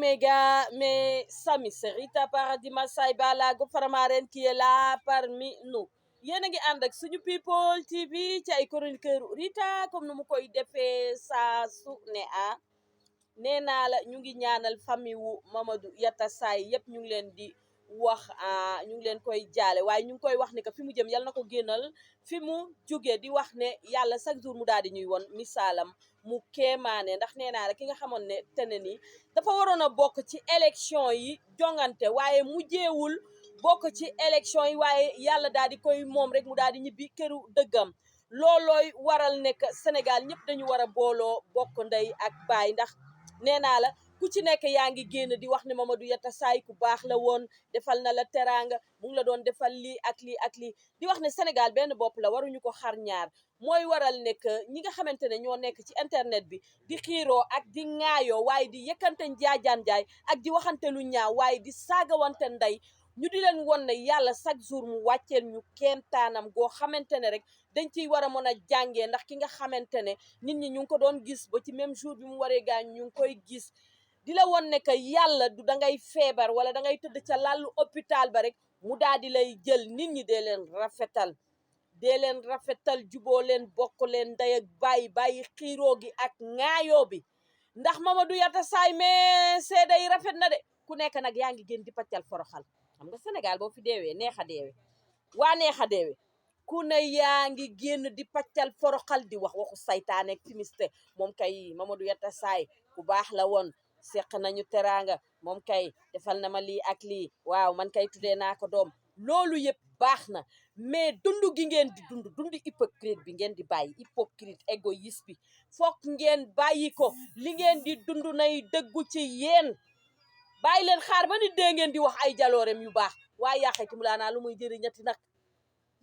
Omega, mes amis, c'est Rita Paradis Massaï Balago Faramaren qui est là parmi nous. Yéen a ngi ànd ak suñu people TV ci ay chroniqueur Rita comme nu mu koy defee saa su ne nee naa la ñu ngi ñaanal famille wu Mamadou yatasay yëpp ñu ngi leen di wax ñu ngi leen koy jaale waaye ñu ngi koy wax ne que fi mu jëm yàlla na ko génnal fi mu jóge di wax ne yàlla chaque jour mu daal di ñuy won misaalam mu kéemaane ndax nee naa la ki nga xamoon ne tene ni dafa waroon a bokk ci élection yi jongante waaye mujjeewul bokk ci élection yi waaye yàlla daal di koy moom rek mu daal di ñibbi këru dëggam loolooy waral nekk Sénégal ñëpp dañu war a booloo bokk ndey ak baay ndax nee naa la ku ci nekk yaa ngi génn di wax ne Mamadou yatasay ku baax la woon defal na la teraanga mu ngi la doon defal lii ak lii ak lii di wax ne Sénégal benn bopp la waruñu ko xar ñaar mooy waral nekk ñi nga xamante ne ñoo nekk ci internet bi di xiiroo ak di ŋaayoo waaye di yëkkante njaajaan jaay ak di waxante lu ñaaw waaye di saagawante ndey ñu di leen won ne yàlla chaque jour mu wàcceel ñu kéemtaanam goo xamante ne rek dañ ciy war a mën a jàngee ndax ki nga xamante ne nit ñi ñu ngi ko doon gis ba ci même jour bi mu waree gaañ ñu ngi koy gis di la won ne que yàlla du dangay feebar wala dangay tëdd ca làllu hôpital ba rek mu daal di lay jël nit ñi dee leen rafetal juboo leen bokk leen ndey ak bàyyi xiiroo gi ak ŋaayoo bi ndax Mamadou yatasay mais seede yi rafet na de ku nekk nag yaa ngi gën di paccal foroxal xam nga Sénégal boo fi deewee neex a deewe ku ne yaa ngi génn di paccal foroxal di wax waxu saytaane ak timiste moom kay Mamadou yatasay ku baax la woon seq nañu teraanga moom kay defal na ma lii ak lii waaw man kay tuddee naa ko doom loolu yëpp baax na mais dund gi ngeen di dund hypocrite bi ngeen di bàyyi hypocrite égoïste bi foog ngeen bàyyi ko li ngeen di dund nay dëggu ci yéen bàyyi leen xaar ba nit dee ngeen di wax ay jaloorem yu baax waaye yàqeti mu laanaa lu muy jëriñati nag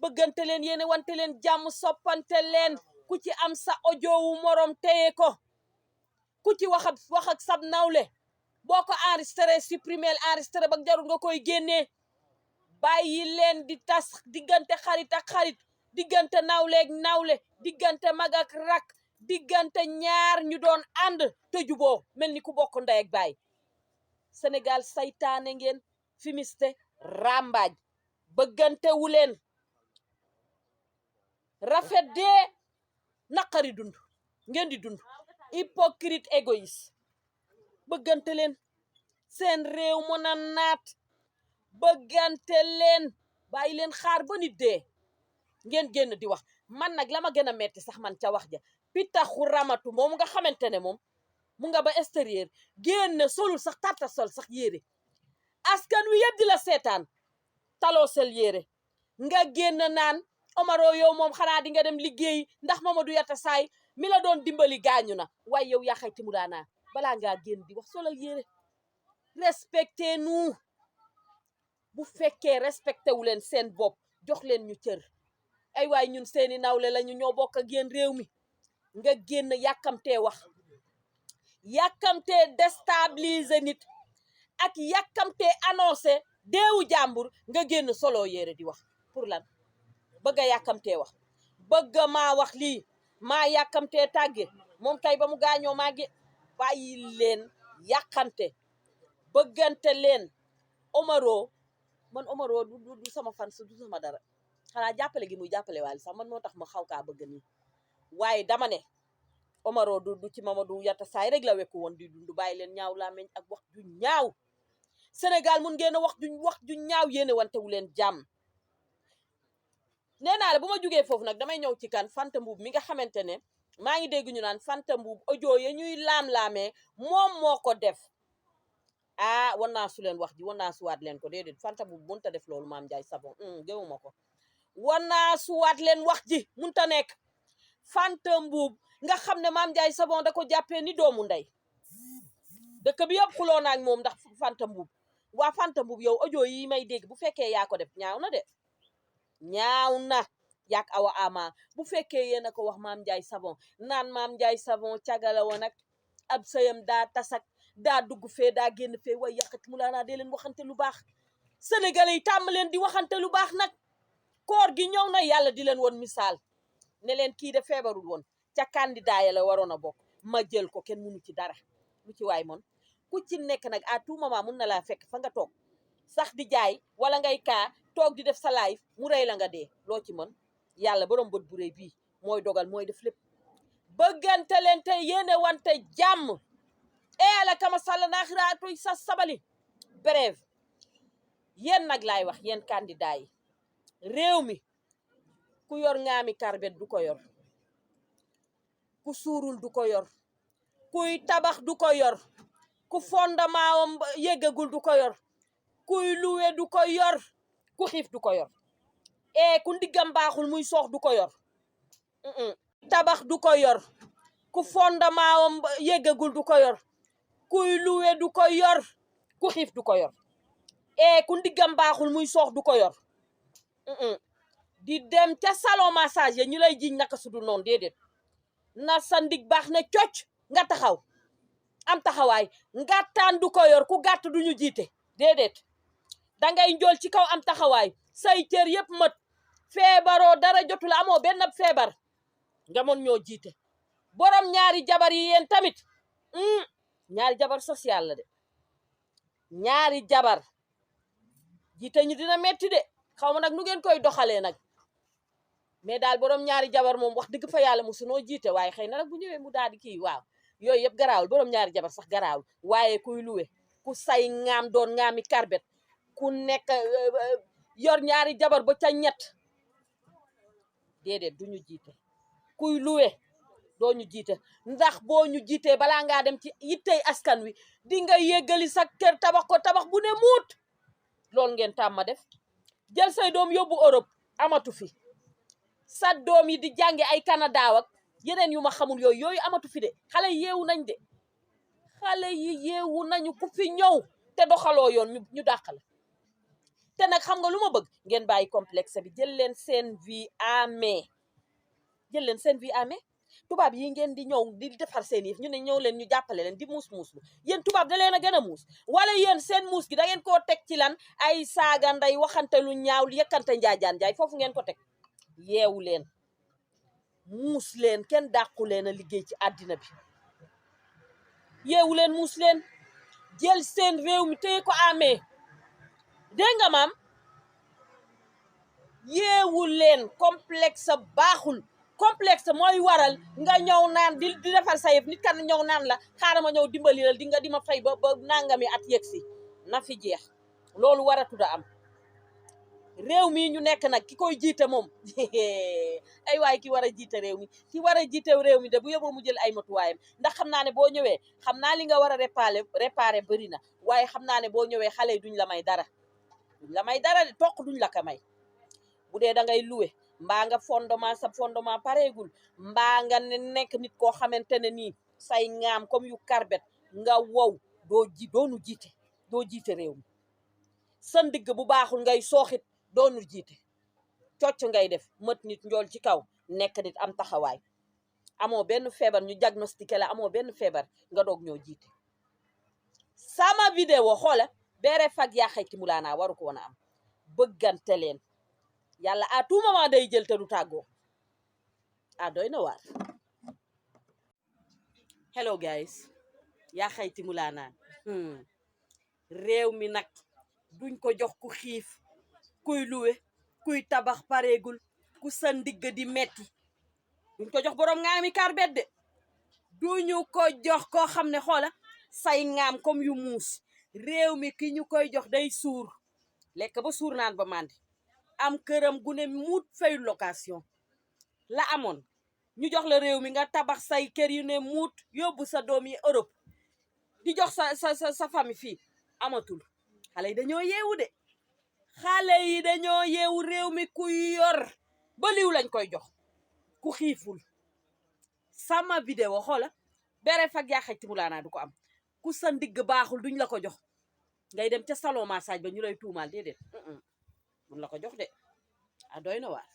bëggante leen yéene wante leen jàmm soppante leen ku ci am sa audio wu morom téye ko ku ci wax ak sab nawle boo ko enregistré supprimer enregistré ba jarul nga koy génnee bàyyi leen di tas diggante xarit ak xarit diggante nawle ak nawle diggante mag ak rak diggante ñaar ñu doon ànd te juboo mel ni ku bokk ndey ak baay Sénégal saytaane ngeen fimiste rambaaj bëggante wu leen rafet dee naqari dund ngeen di dund hypocrite égoïste bëggante leen seen réew mën a naat bëggante leen bàyyi leen xaar ba nit dee ngeen génn di wax man nag la ma gën a metti sax man ca wax ja pitaxu ramatu moom nga xamante ne moom mu nga ba extérieur génn solul sax tarta sol sax yére askan wi yëpp di la seetaan taloo sel yére nga génn naan Omaro yow moom xanaa di nga dem liggéey ndax Mamadou yatasay mi la doon dimbali gaañu na waaye yow yaa xayti mu daanaa balaa ngaa génn di wax solal yére respectez-nous bu fekkee respecté wu leen seen bopp jox leen ñu cër ay waay ñun seeni nawle lañu ñoo bokk ak yéen réew mi nga génn yàkkamtee wax yàkkamtee déstabiliser nit ak yàkkamtee annoncé deewu jàmbur nga génn solo yére di wax pour lan bëgg a yàkkamtee wax bëgg maa wax lii maa yàkkamtee tàgge moom kay ba mu gaañoo maa ngi bàyyi leen yàkkamte bëggante leen Omaro man Omaro du sama fan du sama dara xanaa jàppale gi muy jàppale waali sax man moo tax ma xaw kaa bëgg nii waaye dama ne Omaro du ci Mamadou yatasay rek la wekku woon di dund bàyyi leen ñaaw laa meñ ak wax ju ñaaw Sénégal mun ngeen a wax ju ñaaw yéene wante wu leen jàmm nee naa la bu ma jógee foofu nag damay ñëw ci kan Fanta Mbuub mi nga xamante ne maa ngi dégg ñu naan Fanta Mbuub audio ya ñuy laam-laamee moom moo ko def wan naa su leen wax ji wan naa suwaat leen ko déedéet Fanta Mbuub mënta def loolu Mame Ndiaye Savon gëmuma ko wan naa suwaat leen wax ji mënta nekk Fanta Mbuub nga xam ne Mame Ndiaye Savon da ko jàppee ni doomu ndey dëkk bi yëpp xuloo naa ak moom ndax Fanta Mbuub waa Fanta Mbuub yow audio yi may dégg bu fekkee yaa ko def ñaaw na de ñaaw na yàq awa ama bu fekkee yéen a ko wax Mame Ndiaye Savon naan Mame Ndiaye Savon cagala woon ak ab sëyam daa tasak daa dugg fee daa génn fee way yàqati mu laanaa dee leen waxante lu baax sénégalais yi tàmm leen di waxante lu baax nag koor gi ñëw na yàlla di leen woon misaal ne leen kii de feebarul woon ca candidat ya la waroon a bokk ma jël ko kenn mënu ci dara lu ci waay moon ku ci nekk nag à tout moment mun na laa fekk fa nga toog sax di jaay wala ngay kaa toog di def sa live mu rey la nga dee loo ci mën yàlla borom bët bu rëy bii mooy dogal mooy def lépp bëggante leen te yéene wante jàmm ala kama sàlla naaxiraatuy sa sabali bref yéen nag laay wax yéen candidat yi réew mi ku yor ngaami karbet du ko yor ku suurul du ko yor kuy tabax du ko yor ku fondement am yëggagul du ko yor kuy luwe du ko yor ku xiif du ko yor ku ndiggam baaxul muy soox du ko yor tabax du ko yor ku fondement am yëggagul du ko yor kuy luwe du ko yor ku xiif du ko yor ku ndiggam baaxul muy soox du ko yor di dem ca salon massage ya ñu lay jiñ naka su du noonu déedéet na sa ndig baax na cocc nga taxaw am taxawaay ngàttaan du ko yor ku gàtt du ñu jiite déedéet dangay njool ci kaw am taxawaay say cër yëpp mat feebaroo dara jotul amoo benn feebar nga mën ñoo jiite borom ñaari jabar yi yéen tamit ñaari jabar social la de ñaari jabar jiite ñu dina metti de xaw ma nag nu ngeen koy doxalee nag mais daal borom ñaari jabar moom wax dëgg fa yàlla musunoo jiite waaye xëy na nag bu ñëwee mu daal di kii waaw yooyu yëpp garaawul borom ñaari jabar sax garaawul waaye kuy luwe ku say ngaam doon ngaami karbet ku nekk yor ñaari jabar ba ca ñett déedéet du ñu jiite kuy luwe doo ñu jiite ndax boo ñu jiitee balaa ngaa dem ci yittey askan wi di nga yéggali sa kër tabax ko tabax bu ne muut loolu ngeen tàmma def jël say doom yóbbu Europe amatu fi sa doom yi di jàngi ay Canada ak yeneen yu ma xamul yooyu amatu fi de xale yi yeewu nañ de xale yi yeewu nañu ku fi ñëw te doxaloo yoon ñu dàq la te nag xam nga lu ma bëgg ngeen bàyyi complexe bi jël leen seen vie en main jël leen seen vie en main tubaab yi ngeen di ñëw di defar seen yëf ñu ne ñëw leen ñu jàppale leen di muus lu yéen tubaab da leen a gën a muus wala yéen seen muus gi da ngeen koo teg ci lan ay saaga nday waxante lu ñaaw yëkkante njaajaan njaay foofu ngeen ko teg yeewu leen muus leen kenn dàqu leen a liggéey ci àddina bi yeewu leen muus leen jël seen réew mi téye ko amee dégg nga maam yeewu leen complexe baaxul complexe mooy waral nga ñëw naan di defar sa yëf nit kan ñëw naan la xaaral ma ñëw dimbali la di nga di ma fay ba nangami at yegg si na fi jeex loolu waratu da am réew mi ñu nekk nag ki koy jiite moom ay waay ki war a jiite réew mi ki war a jiite réew mi de bu yóbboo mu jël ay matuwaayam ndax xam naa ne boo ñëwee xam naa li nga war a réparé bëri na waaye xam naa ne boo ñëwee xale yi duñ la may dara de toq duñ la ko may bu dee da ngay loué mbaa nga fondement sa fondement pareegul mbaa nga nekk nit koo xamante ne nii say ngaam comme yu karbet nga wow doonu jiite réew mi sa ndigg bu baaxul ngay sooxit doonu jiite cocc ngay def mët nit njool ci kaw nekk nit am taxawaay amoo benn feebar ñu diagnostiqué la amoo benn feebar nga doog ñoo jiite sama vidéo xoola beere fag yaa xayti mulaanaa waru ko woon a am bëggante leen yàlla à tout moment day jël te du tàggoo doy na waar hello guys yaa xayti mulaanaa réew mi nag duñ ko jox ku xiif kuy luwe kuy tabax pareegul ku sa ndigg di metti duñ ko jox boroom ngaami karbet de duñu ko jox koo xam ne xoola say ngaam comme yu muus réew mi ki ñu koy jox day suur lekk ba suur naan ba màndi am këram gu ne muut fay location la amoon ñu jox la réew mi nga tabax say kër yu ne muut yóbbu sa doom yi Europe di jox sa famille fii amatul xale yi dañoo yeewu de xale yi dañoo yeewu réew mi ku yor ba liw lañ koy jox ku xiiful sama vidéo xoola bere fag yaa xayti mulaanaa du ko am ku sa ndigg baaxul duñ la ko jox ngay dem ca salon massage ba ñu lay tuumaal déedéet buñ la ko jox de doy na waar